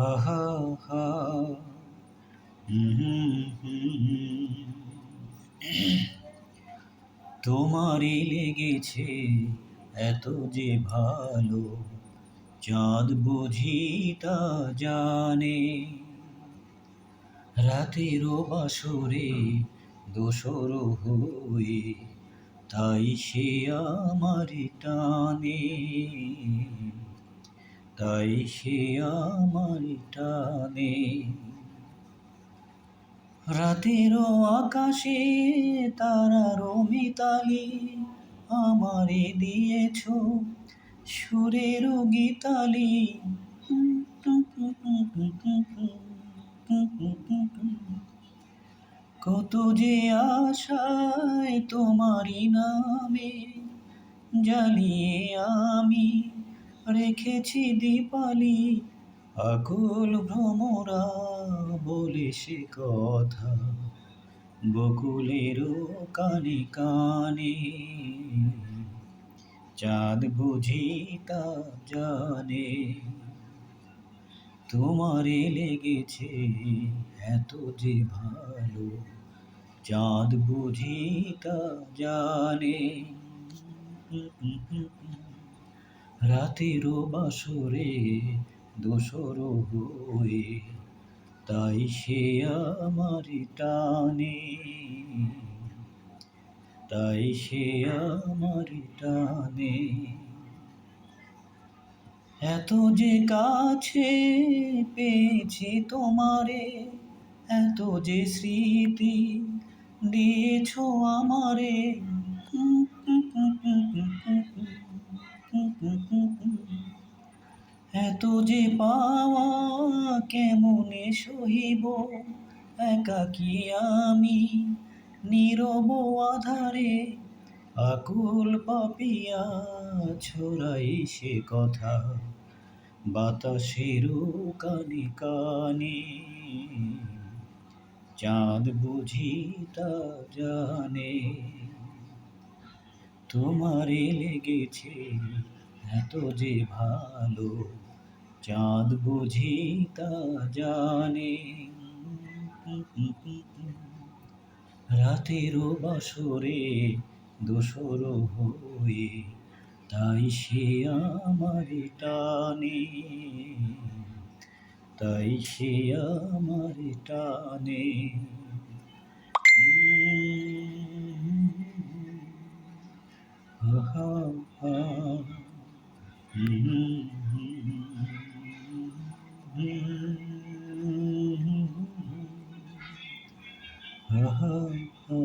আহা হা তোমারই লেগেছে এত যে ভালো, চাঁদ বুঝি তা জানে। রাতেরও বাসরে দোসর হয়ে, তাই সে আমার টানে, তাই সে আমার টানে। রাতেরও আকাশে তারারও মিতালি, আমারে দিয়েছ সুরেরও গীতালি। কত যে আশায় তোমারই নামে জ্বালিয়ে আমি রেখেছি দীপালি। আকুল ভ্রমরা বলে সে কথা বকুলেরও কানে কানে, চাঁদ বুঝি তা জানে। তোমারে লেগেছে এত যে ভালো, চাঁদ বুঝি তা জানে। রাতেরও বাসরে দোসর হয়ে, তাই সে আমার টানে, তাই সে আমার টানে। এত যে কাছে পেয়েছি তোমারে, এত যে স্মৃতি দিয়েছ আমারে। এত যে পাওয়া কেমনে সহিব, একাকী আমি নীরব আধারে। আকুল পাপিয়া ছড়াই সে কথা বাতাসেরও কানে কানে, চাঁদ বুঝি তা জানে। তোমারে লেগেছে এত যে ভালো, চাঁদ বুঝি তা জানে। রাতেরও বাসরে দোসর হয়ে, তাই সে আমার টানে, তাই সে আমার টানে। আহা হা আহা হা